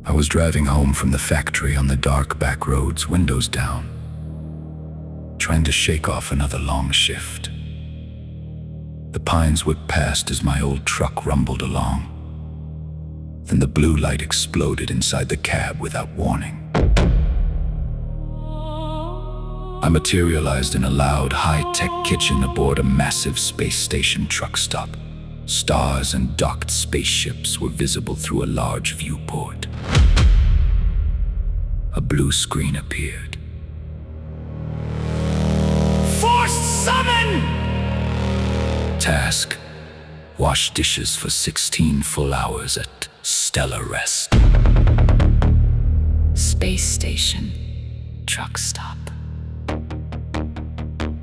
I was driving home from the factory on the dark back roads, windows down, trying to shake off another long shift. The pines whipped past as my old truck rumbled along. Then the blue light exploded inside the cab without warning. I materialized in a loud, high-tech kitchen aboard a massive space station truck stop. Stars and docked spaceships were visible through a large viewport. A blue screen appeared. Force summon! Task: wash dishes for 16 full hours at Stellar Rest. Space station. Truck stop.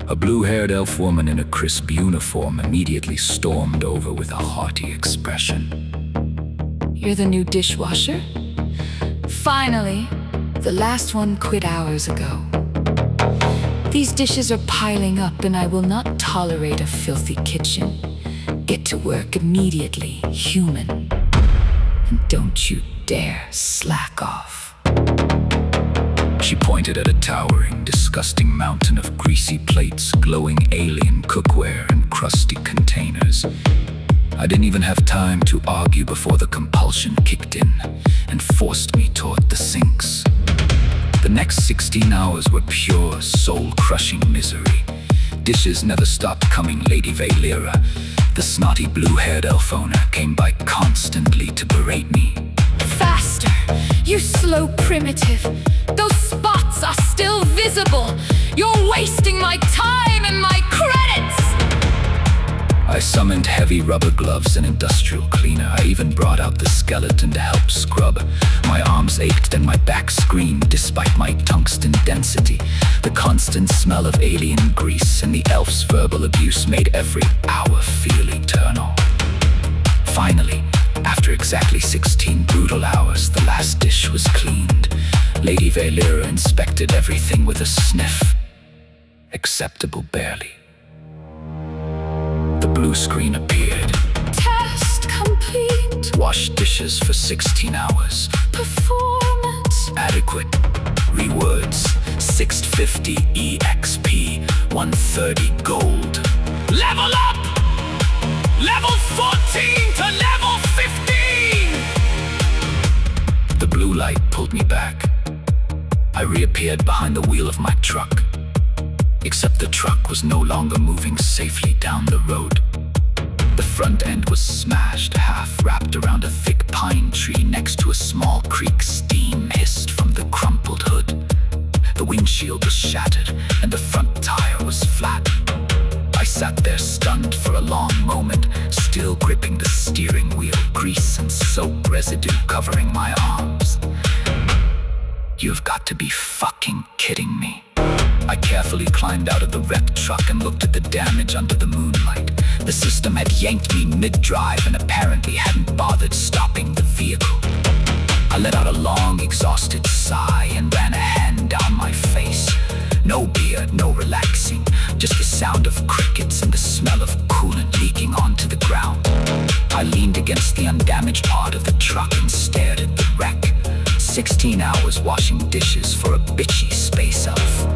A blue-haired elf woman in a crisp uniform immediately stormed over with a haughty expression. You're the new dishwasher? Finally! The last one quit hours ago. These dishes are piling up and I will not tolerate a filthy kitchen. Get to work immediately, human. And don't you dare slack off. She pointed at a towering, disgusting mountain of greasy plates, glowing alien cookware, and crusty containers. I didn't even have time to argue before the compulsion kicked in and forced me toward the sinks. The next 16 hours were pure, soul-crushing misery. Dishes never stopped coming. Lady Valera, the snotty blue-haired elf owner, came by constantly to berate me. Faster! You slow primitive! Those spots are still visible! You're wasting my time and my credits! I summoned heavy rubber gloves and industrial cleaner. I even brought out the skeleton to help scrub. My arms ached and my back screamed despite my tungsten density. The constant smell of alien grease and the elf's verbal abuse made every hour feel eternal. Finally, after exactly 16 brutal hours, the last dish was cleaned. Lady Valera inspected everything with a sniff. Acceptable barely. The blue screen appeared. Test complete. Wash dishes for 16 hours. Performance Adequate. Rewards: 650 EXP, 130 gold. Level up! Level 14 to level 15! The blue light pulled me back. I reappeared behind the wheel of my truck. Except the truck was no longer moving safely down the road. The front end was smashed, half wrapped around a thick pine tree next to a small creek. Steam hissed from the crumpled hood. The windshield was shattered and the front tire was flat. I sat there stunned for a long moment, still gripping the steering wheel, grease and soap residue covering my arms. You've got to be fucking kidding me. I carefully climbed out of the wrecked truck and looked at the damage under the moonlight. The system had yanked me mid-drive and apparently hadn't bothered stopping the vehicle. I let out a long, exhausted sigh and ran a hand down my face. No beer, no relaxing, just the sound of crickets and the smell of coolant leaking onto the ground. I leaned against the undamaged part of the truck and stared at the wreck. 16 hours washing dishes for a bitchy space elf.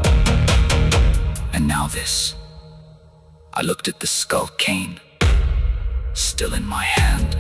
And now this. I looked at the skull cane, still in my hand.